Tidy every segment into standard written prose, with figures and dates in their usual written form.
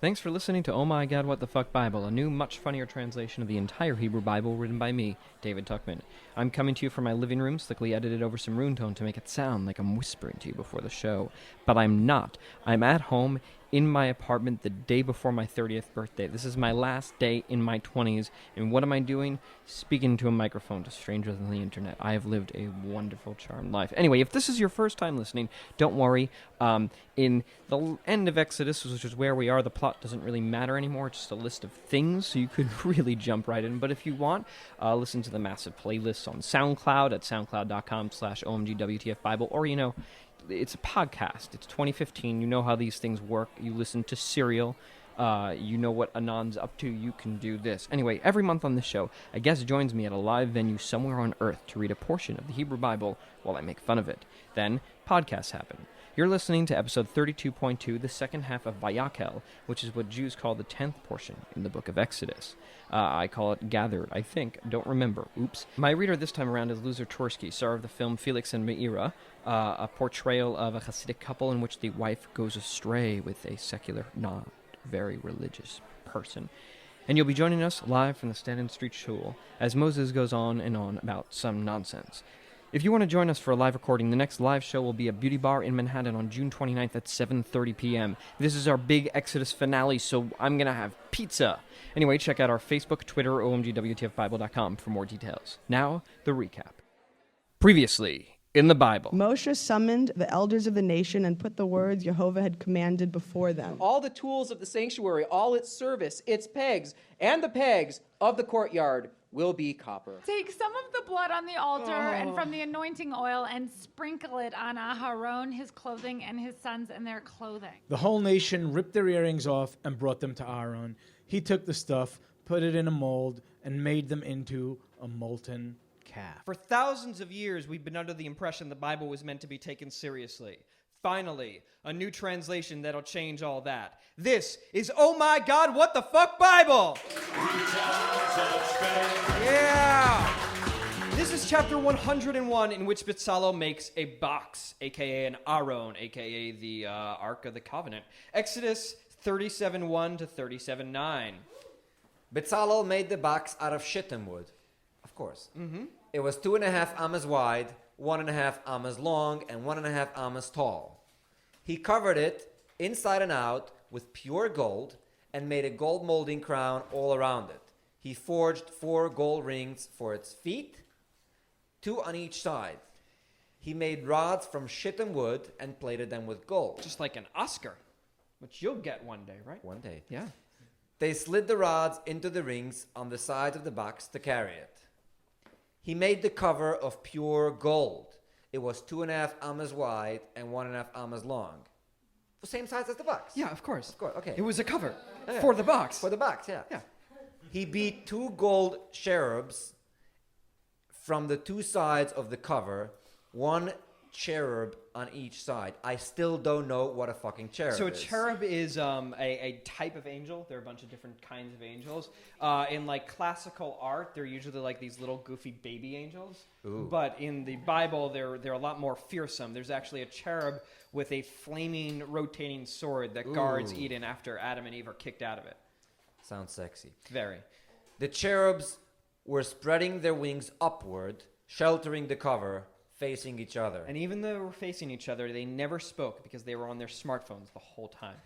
Thanks for listening to Oh My God, What the Fuck Bible, a new, much funnier translation of the entire Hebrew Bible written by me, David Tuckman. I'm coming to you from my living room, slickly edited over some room tone to make it sound like I'm whispering to you before the show. But I'm not. I'm at home in my apartment the day before my 30th birthday. This is my last day in my 20s, and what am I doing? Speaking to a microphone to strangers on the internet. I have lived a wonderful, charmed life. Anyway, if this is your first time listening, don't worry. In the end of Exodus, which is where we are, the plot doesn't really matter anymore. It's just a list of things, so you could really jump right in. But if you want, listen to the massive playlists on SoundCloud at soundcloud.com/OMGWTFBIBLE, or, it's a podcast. It's 2015. You know how these things work. You listen to Serial. You know what Anand's up to. You can do this. Anyway, every month on this show, a guest joins me at a live venue somewhere on Earth to read a portion of the Hebrew Bible while I make fun of it. Then, podcasts happen. You're listening to episode 32.2, the second half of Vayakel, which is what Jews call the 10th portion in the book of Exodus. I call it Gathered, I think. Don't remember. Oops. My reader this time around is Luzer Twersky, star of the film Felix and Meira, a portrayal of a Hasidic couple in which the wife goes astray with a secular, not very religious person. And you'll be joining us live from the Stanton Street Shul as Moses goes on and on about some nonsense. If you want to join us for a live recording, the next live show will be a beauty bar in Manhattan on June 29th at 7:30 p.m. This is our big Exodus finale, so I'm going to have pizza. Anyway, check out our Facebook, Twitter, OMGWTFBIBLE.com for more details. Now, the recap. Previously in the Bible. Moshe summoned the elders of the nation and put the words Jehovah had commanded before them. All the tools of the sanctuary, all its service, its pegs, and the pegs of the courtyard will be copper. Take some of the blood on the altar and from the anointing oil and sprinkle it on Aharon, his clothing, and his sons and their clothing. The whole nation ripped their earrings off and brought them to Aaron. He took the stuff, put it in a mold, and made them into a molten calf. For thousands of years, we've been under the impression the Bible was meant to be taken seriously. Finally, a new translation that'll change all that. This is Oh My God, What the Fuck Bible! Yeah! This is chapter 101, in which Bezalel makes a box, a.k.a. an Aron, a.k.a. the Ark of the Covenant. Exodus 37:1 to 37:9. Bezalel made the box out of shittim wood, of course. Mm-hmm. It was 2.5 amas wide, 1.5 amas long, and 1.5 amas tall. He covered it inside and out with pure gold and made a gold molding crown all around it. He forged 4 gold rings for its feet, 2 on each side. He made rods from shittim wood and plated them with gold. Just like an Oscar, which you'll get one day, right? One day. Yeah. They slid the rods into the rings on the sides of the box to carry it. He made the cover of pure gold. It was 2.5 amas wide and 1.5 amas long. The same size as the box. Yeah, of course. Of course, okay. It was a cover Yeah. for the box. For the box, yeah. Yeah. He beat 2 gold cherubs from the 2 sides of the cover, 1 cherub on each side. I still don't know what a fucking cherub is. So a cherub is a type of angel. There are a bunch of different kinds of angels. In like classical art, they're usually like these little goofy baby angels. Ooh. But in the Bible, they're a lot more fearsome. There's actually a cherub with a flaming, rotating sword that guards Eden after Adam and Eve are kicked out of it. Sounds sexy. Very. The cherubs were spreading their wings upward, sheltering the cover, facing each other. And even though they were facing each other, they never spoke because they were on their smartphones the whole time.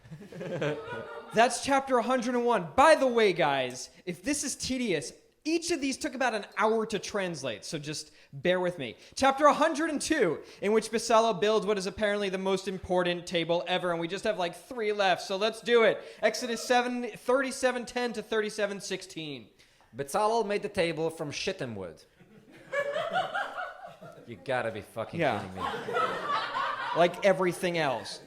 That's chapter 101. By the way, guys, if this is tedious, each of these took about an hour to translate, so just bear with me. Chapter 102, in which Bezalel builds what is apparently the most important table ever, and we just have like 3 left, so let's do it. Exodus 37:10 to 37:16. Bezalel made the table from shittim wood. You gotta be fucking kidding me. Like everything else.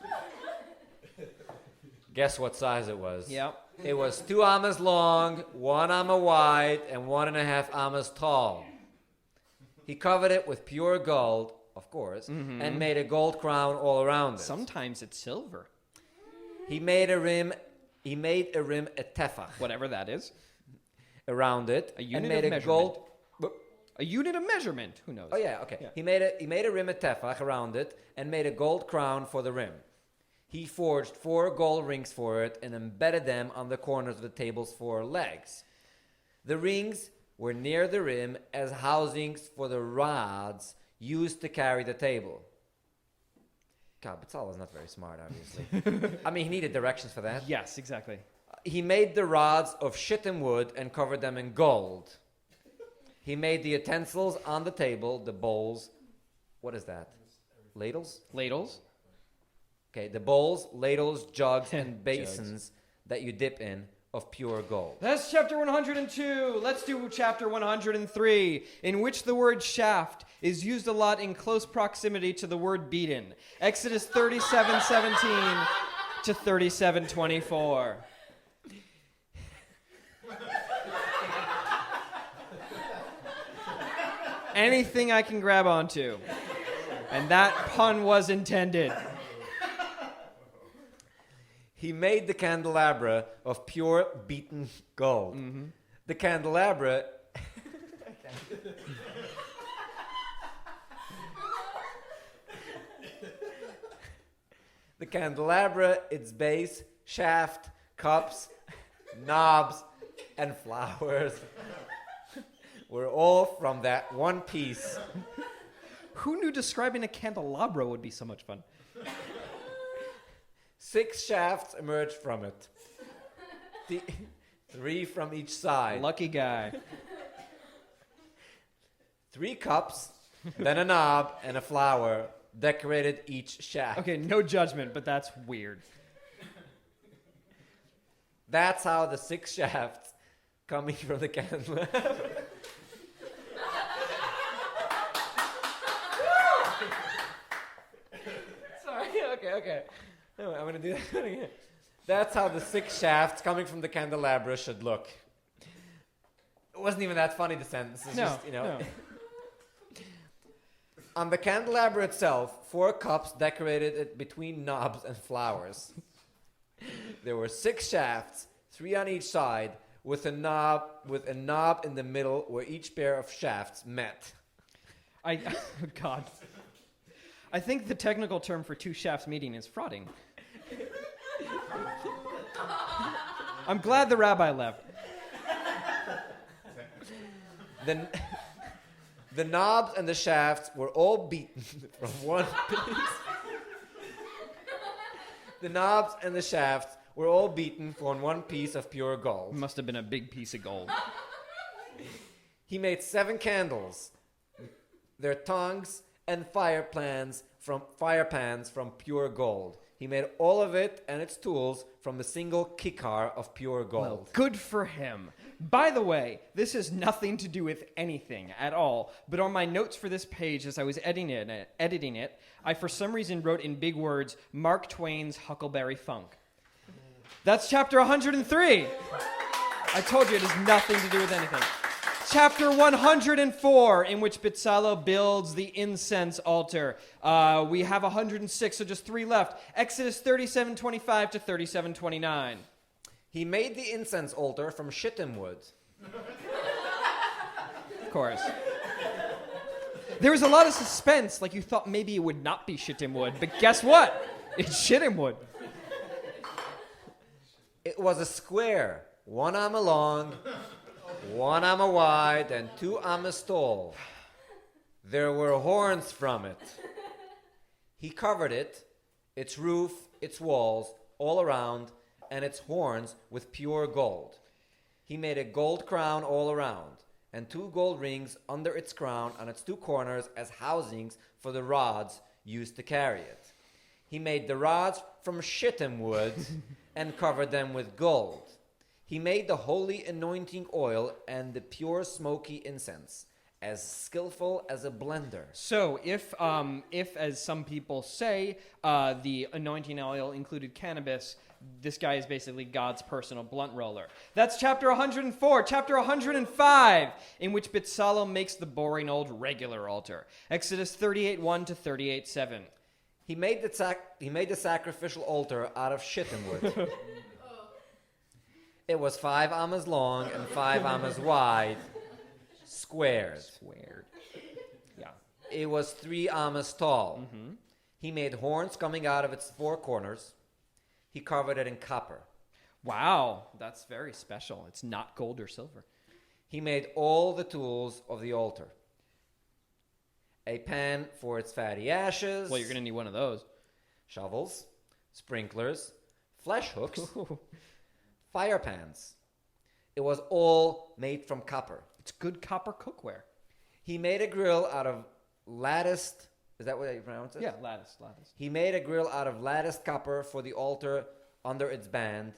Guess what size it was? Yep. It was 2 amas long, 1 amma wide, and 1.5 amas tall. He covered it with pure gold, of course, and made a gold crown all around it. Sometimes it's silver. He made a rim a tefach. Whatever that is. Around it. A unit and made of a measurement. gold. A unit of measurement. Who knows? Oh yeah, okay. Yeah. He made a rim a tefach around it and made a gold crown for the rim. He forged 4 gold rings for it and embedded them on the corners of the table's 4 legs. The rings were near the rim as housings for the rods used to carry the table. God, Bezalel was not very smart, obviously. I mean, he needed directions for that. Yes, exactly. He made the rods of shittim wood and covered them in gold. He made the utensils on the table, the bowls. What is that? Ladles? Ladles. Okay, the bowls, ladles, jugs, and basins that you dip in of pure gold. That's chapter 102. Let's do chapter 103, in which the word shaft is used a lot in close proximity to the word beaten. Exodus 37:17 to 37:24. Anything I can grab onto. And that pun was intended. He made the candelabra of pure beaten gold. Mm-hmm. The candelabra... the candelabra, its base, shaft, cups, knobs, and flowers were all from that one piece. Who knew describing a candelabra would be so much fun? 6 shafts emerged from it. 3 from each side. Lucky guy. 3 cups, then a knob and a flower decorated each shaft. Okay, no judgment, but that's weird. That's how the 6 shafts coming from the candelabra. Sorry, okay. No, I'm going to do that again. That's how the 6 shafts coming from the candelabra should look. It wasn't even that funny, the sentence. It's just, No. On the candelabra itself, 4 cups decorated it between knobs and flowers. There were 6 shafts, 3 on each side, with a knob in the middle where each pair of shafts met. God. I think the technical term for 2 shafts meeting is frauding. I'm glad the rabbi left. The knobs and the shafts were all beaten from one piece. The knobs and the shafts were all beaten from one piece of pure gold. Must have been a big piece of gold. He made 7 candles, their tongues and fire pans from pure gold. He made all of it and its tools from a single kikar of pure gold. Well, good for him. By the way, this has nothing to do with anything at all, but on my notes for this page as I was editing it, I for some reason wrote in big words, Mark Twain's Huckleberry Funk. That's chapter 103. I told you it has nothing to do with anything. Chapter 104, in which Bezalel builds the incense altar. We have 106, so just 3 left. Exodus 37:25 to 37:29. He made the incense altar from shittim wood. Of course. There was a lot of suspense, like you thought maybe it would not be shittim wood, but guess what? It's shittim wood. It was a square, 1 amma long, 1 amma wide, and 2 ammas tall. There were horns from it. He covered it, its roof, its walls, all around, and its horns with pure gold. He made a gold crown all around, and 2 gold rings under its crown on its 2 corners as housings for the rods used to carry it. He made the rods from shittim wood and covered them with gold. He made the holy anointing oil and the pure smoky incense, as skillful as a blender. So if as some people say, the anointing oil included cannabis, this guy is basically God's personal blunt roller. That's chapter 104. Chapter 105, in which Bezalel makes the boring old regular altar. Exodus 38:1 to 38:7. He made the sacrificial altar out of shittim wood. It was 5 ammas long and 5 ammas wide, squared. Yeah. It was 3 ammas tall. Mm-hmm. He made horns coming out of its 4 corners. He covered it in copper. Wow, that's very special. It's not gold or silver. He made all the tools of the altar. A pan for its fatty ashes. Well, you're going to need one of those. Shovels, sprinklers, flesh hooks, fire pans. It was all made from copper. It's good copper cookware. He made a grill out of latticed, is that what you pronounce it? Yeah, lattice. He made a grill out of latticed copper for the altar under its band,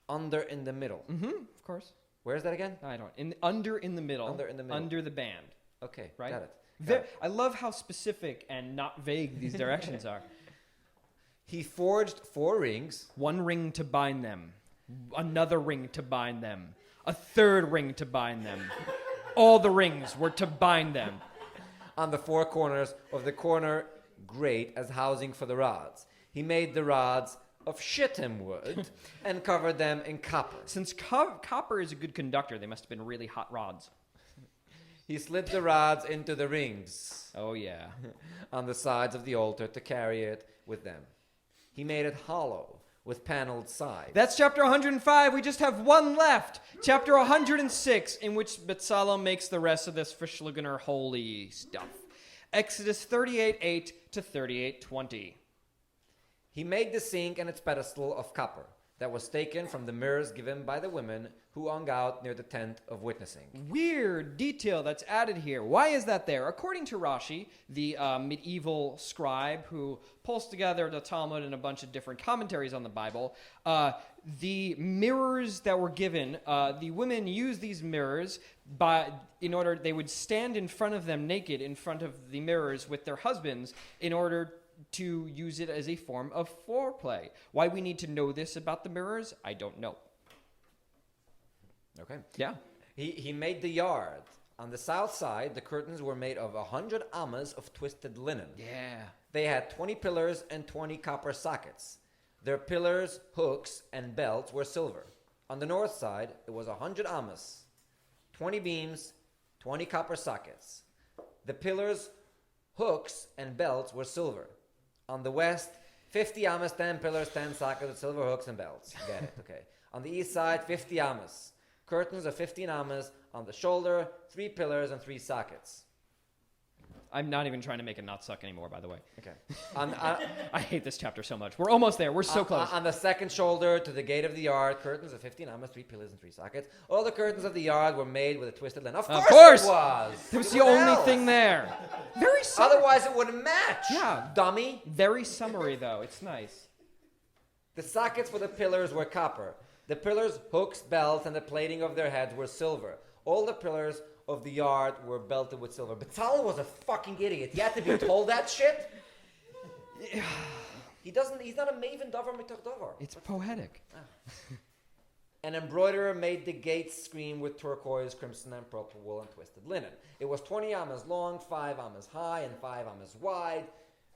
under in the middle. Mm-hmm, of course. Where is that again? I don't. Under in the middle. Under in the middle. Under the band. Okay, Right? got it. I love how specific and not vague these directions are. He forged 4 rings. One ring to bind them. Another ring to bind them. A third ring to bind them. All the rings were to bind them. On the 4 corners of the corner grate as housing for the rods. He made the rods of shittim wood and covered them in copper. Since copper is a good conductor, they must have been really hot rods. He slid the rods into the rings Oh, yeah. on the sides of the altar to carry it with them. He made it hollow with paneled sides. That's chapter 105. We just have one left. Chapter 106, in which Bezalel makes the rest of this Fischlugener holy stuff. Exodus 38:8 to 38:20. He made the sink and its pedestal of copper that was taken from the mirrors given by the women who hung out near the tent of witnessing. Weird detail that's added here. Why is that there? According to Rashi, the medieval scribe who pulls together the Talmud and a bunch of different commentaries on the Bible, the mirrors that were given, the women used these mirrors in order they would stand in front of them naked in front of the mirrors with their husbands in order to use it as a form of foreplay. Why we need to know this about the mirrors, I don't know. Okay. Yeah. He made the yard. On the south side, the curtains were made of 100 amas of twisted linen. Yeah. They had 20 pillars and 20 copper sockets. Their pillars, hooks, and belts were silver. On the north side, it was 100 amas, 20 beams, 20 copper sockets. The pillars, hooks, and belts were silver. On the west, 50 amas, 10 pillars, 10 sockets with silver hooks and belts. Get it? Okay. On the east side, 50 amas. Curtains of 15 amas on the shoulder, 3 pillars, and 3 sockets. I'm not even trying to make it not suck anymore, by the way. Okay. I hate this chapter so much. We're almost there. We're so close. On the second shoulder to the gate of the yard, curtains of 15 amas, 3 pillars, and 3 sockets. All the curtains of the yard were made with a twisted linen. Of course it was! That was the only thing there. Very summary. Otherwise, it wouldn't match. Yeah. Dummy. Very summary, though. It's nice. The sockets for the pillars were copper. The pillars, hooks, belts, and the plating of their heads were silver. All the pillars of the yard were belted with silver. Bezalel was a fucking idiot. He had to be told that shit. He's not a maven davar mitach davar. It's poetic. An embroiderer made the gates screen with turquoise, crimson, and purple wool and twisted linen. It was 20 amas long, 5 amas high, and 5 amas wide.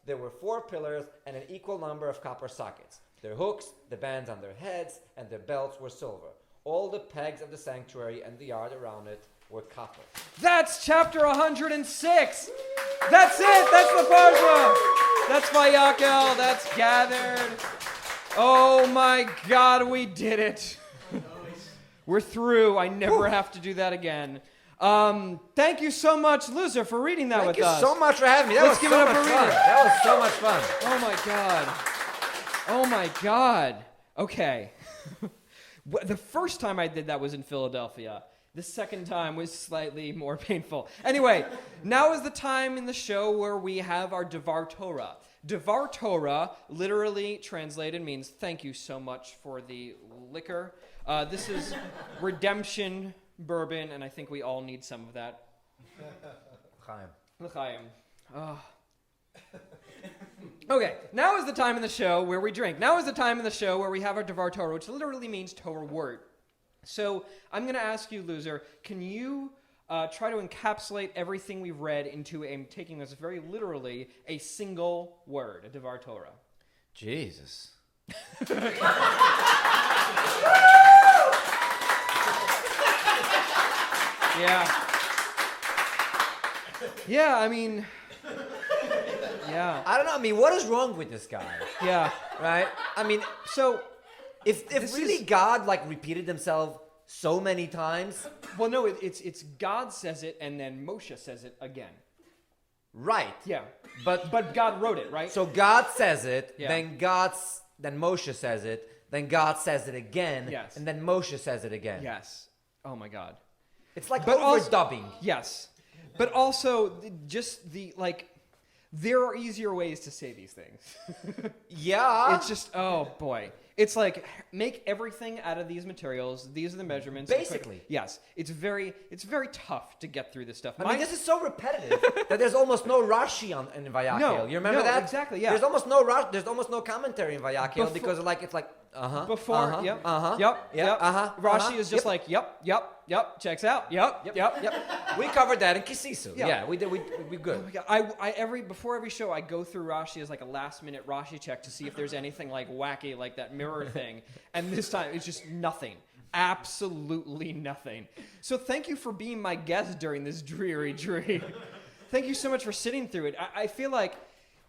There were 4 pillars and an equal number of copper sockets. Their hooks, the bands on their heads, and their belts were silver. All the pegs of the sanctuary and the yard around it were copper. That's chapter 106. That's it. That's the parsha. That's Vayakel. That's gathered. Oh my God, we did it. We're through. I never have to do that again. Thank you so much, Luzer, for reading that with us. Thank you so much for having me. Let's give it up for fun. reading. That was so much fun. Oh my God. Oh my God. Okay. The first time I did that was in Philadelphia. The second time was slightly more painful. Anyway, now is the time in the show where we have our Devar Torah. Devar Torah, literally translated, means thank you so much for the liquor. This is redemption bourbon, and I think we all need some of that. Chaim. L'chaim. Oh. Okay, now is the time in the show where we drink. Now is the time in the show where we have our Devar Torah, which literally means Torah word. So I'm going to ask you, Luzer, can you try to encapsulate everything we've read into taking this very literally, a single word, a Devar Torah? Jesus. Yeah. Yeah, I mean... Yeah. I don't know. I mean, what is wrong with this guy? Yeah. Right? I mean, So, If This really is- God like repeated himself so many times, well, no, it's God says it, and then Moshe says it again. right? Yeah, But but God wrote it, right? so God says it, Yeah. then Moshe says it, then God says it again, Yes. and then Moshe says it again. Yes. Oh my God. It's like But also- overdubbing. Yes, but also just the like. There are easier ways to say these things. Yeah. It's just, oh boy. It's like, make everything out of these materials. These are the measurements. Basically. Yes. It's very tough to get through this stuff. I mean, this is so repetitive that there's almost no Rashi in Vayakhel. No, You remember no, that? exactly, yeah. There's almost no commentary in Vayakhel because it's like Before, yep, Rashi is just like, yep, checks out, yep. We covered that in Kisisu. Yeah. Yeah, we did. We good. Before every show, I go through Rashi as like a last minute Rashi check to see if there's anything like wacky, like that mirror thing. And this time, it's just nothing. Absolutely nothing. So thank you for being my guest during this dreary dream. Thank you so much for sitting through it. I feel like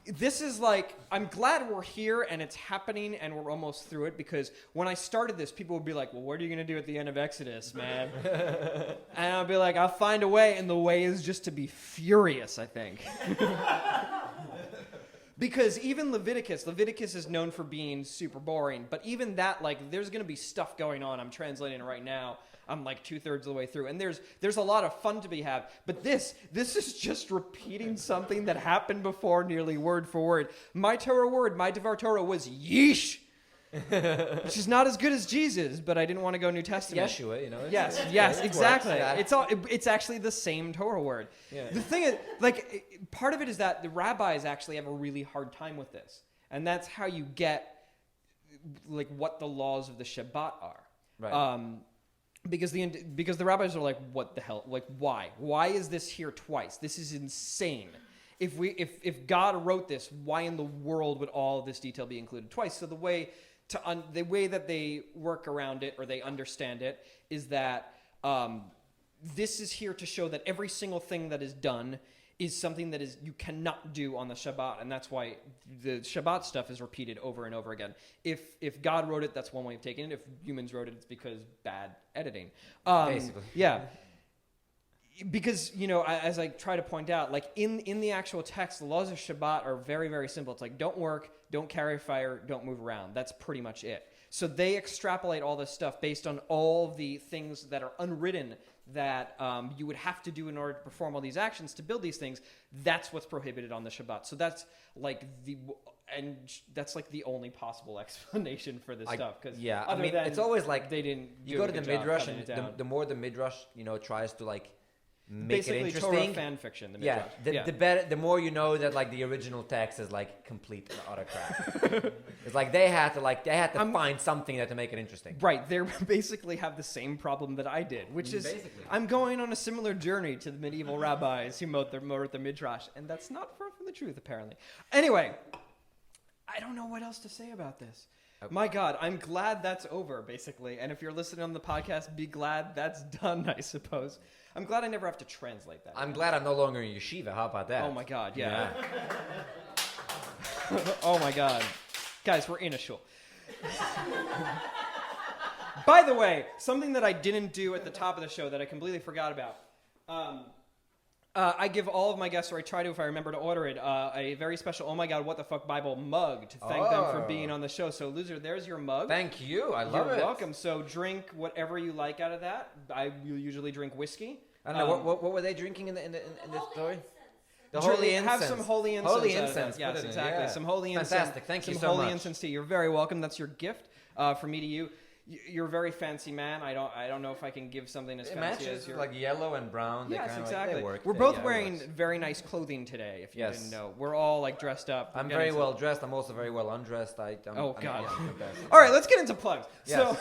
this is like, I'm glad we're here and it's happening and we're almost through it, because when I started this, people would be like, well, what are you going to do at the end of Exodus, man? And I'll be like, I'll find a way. And the way is just to be furious, I think. Because even Leviticus is known for being super boring. But even that, like, there's going to be stuff going on. I'm translating it right now. I'm like 2/3 of the way through. And there's a lot of fun to be had. But this is just repeating something that happened before nearly word for word. My Torah word, my Devar Torah was yeesh. Which is not as good as Jesus, but I didn't want to go New Testament. Yeshua, you know. Yes, it exactly. works. It's actually the same Torah word. Yeah. The thing is, like, part of it is that the rabbis actually have a really hard time with this, and that's how you get like what the laws of the Shabbat are. Right. Because the rabbis are like, what the hell? Like, why? Why is this here twice? This is insane. If God wrote this, why in the world would all of this detail be included twice? So the way that they work around it, or they understand it, is that this is here to show that every single thing that is done is something that is you cannot do on the Shabbat, and that's why the Shabbat stuff is repeated over and over again. If God wrote it, that's one way of taking it. If humans wrote it, it's because bad editing. Basically. Yeah. Because, you know, as I try to point out, like in the actual text, the laws of Shabbat are very, very simple. It's like, don't work, don't carry fire, don't move around. That's pretty much it. So they extrapolate all this stuff based on all the things that are unwritten that you would have to do in order to perform all these actions to build these things. That's what's prohibited on the Shabbat. So that's like that's like the only possible explanation for this stuff. Cause yeah, I mean, it's always like they didn't. You go to the Midrash, and the more the Midrash, you know, tries to like make basically it interesting. Torah fan fiction. The Midrash. The better, the more you know that like the original text is like complete and utter crap. It's like they had to find something that to make it interesting. Right, they basically have the same problem that I did, which is Basically. I'm going on a similar journey to the medieval rabbis who wrote the Midrash, and that's not far from the truth, apparently. Anyway, I don't know what else to say about this. My God, I'm glad that's over, basically. And if you're listening on the podcast, be glad that's done, I suppose. I'm glad I never have to translate that. I'm glad I'm no longer in yeshiva. How about that? Oh my God, yeah. Oh my God. Guys, we're in a shul. By the way, something that I didn't do at the top of the show that I completely forgot about. I give all of my guests, or I try to if I remember to order it, a very special Oh My God, What the Fuck Bible mug to thank them for being on the show. So, Luzer, there's your mug. Thank you. I love it. You're welcome. So drink whatever you like out of that. I usually drink whiskey. I don't know, what were they drinking in this story? The holy incense. Have some holy incense. Holy out of incense. that. Yes, Put it in, exactly. yeah. Some holy incense. Fantastic. Thank you so Some holy much. incense tea. You're very welcome. That's your gift from me to you. You're a very fancy man. I don't know if I can give something as It fancy matches as your. like yellow and brown. They Yes, kinda exactly. Like, they work. We're both it wearing works. very nice clothing today. If you Yes. didn't know, we're all like dressed up. I'm We're very getting well dressed. I'm also very well undressed. I'm God. I'm the best. All right, let's get into plugs. Yes. So,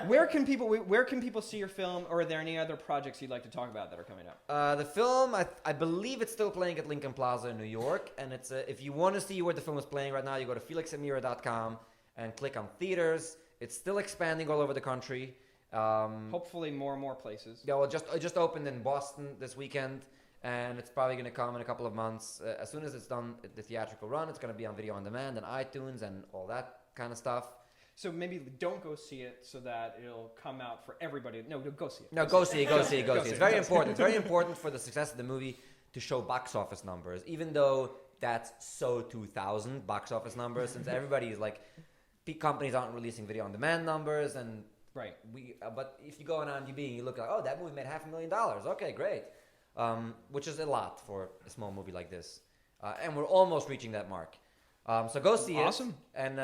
where can people see your film, or are there any other projects you'd like to talk about that are coming up? The film, I believe it's still playing at Lincoln Plaza in New York, and it's if you want to see where the film is playing right now, you go to felixamira.com and click on theaters. It's still expanding all over the country. Hopefully, more and more places. Yeah, well, it just opened in Boston this weekend, and it's probably going to come in a couple of months. As soon as it's done, the theatrical run, it's going to be on video on demand and iTunes and all that kind of stuff. So maybe don't go see it so that it'll come out for everybody. No, go see it. No, go see it. It's very important. It's very important for the success of the movie to show box office numbers, even though that's so 2000 box office numbers, since everybody is like, big companies aren't releasing video on demand numbers, and right. But if you go on IMDb and you look like, oh, that movie made $500,000. Okay, great, which is a lot for a small movie like this, and we're almost reaching that mark. So go see Awesome. it and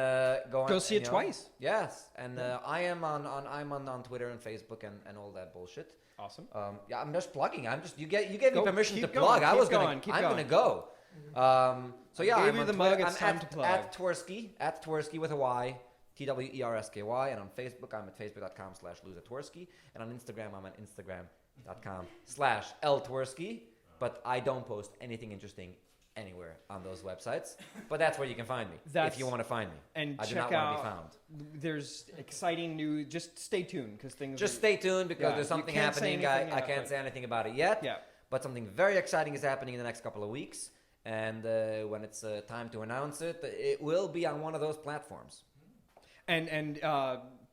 go see it twice. Yes, and I'm on Twitter and Facebook and all that bullshit. Awesome. Yeah, I'm just plugging. You gave me permission to keep plug. going, I'm gonna go. So yeah, Gave I'm you on the mug, Twitter. it's I'm time to plug. at Twersky with a Y, Twersky, and on Facebook I'm at facebook.com/LuzerTwersky, and on Instagram I'm at instagram.com/LTwersky. But I don't post anything interesting anywhere on those websites, but that's where you can find me if you want to find me. And I do check not want out. to be found. There's exciting news. Just stay tuned because things. Just stay tuned because Yeah, there's you something can't say happening. anything I yet, can't but- say anything about it yet. Yeah. But something very exciting is happening in the next couple of weeks, and when it's time to announce it, it will be on one of those platforms. And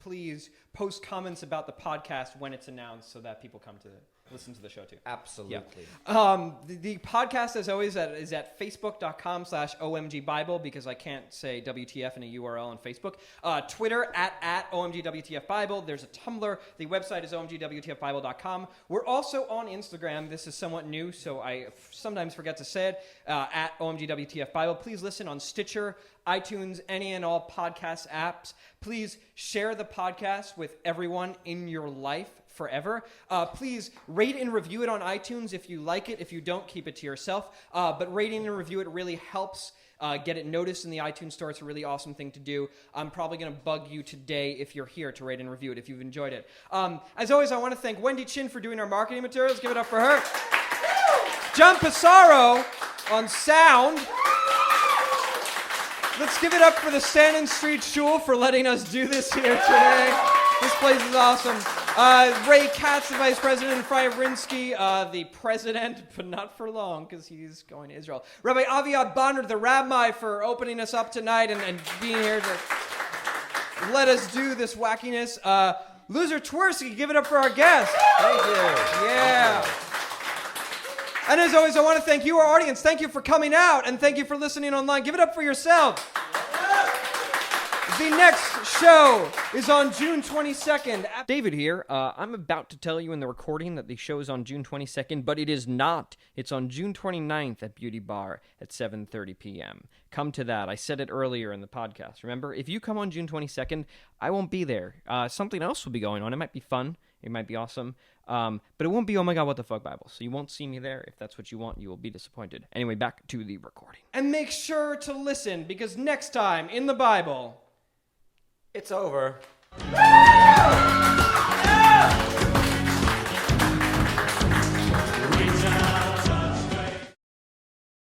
please post comments about the podcast when it's announced so that people come to listen to the show too. Absolutely. The podcast, as always, is at facebook.com/OMGBible because I can't say WTF in a URL on Facebook. Twitter at OMGWTFBIBLE. There's a Tumblr. The website is OMGWTFBible.com. We're also on Instagram. This is somewhat new, so I sometimes forget to say it, at OMGWTFBible. Please listen on Stitcher, iTunes, any and all podcast apps. Please share the podcast with everyone in your life forever. Please rate and review it on iTunes if you like it. If you don't, keep it to yourself. But rating and review it really helps get it noticed in the iTunes store. It's a really awesome thing to do. I'm probably going to bug you today if you're here to rate and review it, if you've enjoyed it. As always, I want to thank Wendy Chin for doing our marketing materials. Give it up for her. John Pissarro on sound. Let's give it up for the Stanton Street Shul for letting us do this here today. This place is awesome. Ray Katz, the vice president, and Frya Vrinsky, the president, but not for long because he's going to Israel. Rabbi Aviad Bonner, the rabbi, for opening us up tonight and being here to let us do this wackiness. Luzer Twersky, give it up for our guest. Thank you. Yeah. And as always, I want to thank you, our audience. Thank you for coming out, and thank you for listening online. Give it up for yourselves. The next show is on June 22nd. David here. I'm about to tell you in the recording that the show is on June 22nd, but it is not. It's on June 29th at Beauty Bar at 7:30 p.m. Come to that. I said it earlier in the podcast. Remember, if you come on June 22nd, I won't be there. Something else will be going on. It might be fun. It might be awesome. But it won't be, oh my God, what the fuck Bible. So you won't see me there. If that's what you want, you will be disappointed. Anyway, back to the recording. And make sure to listen, because next time in the Bible... It's over.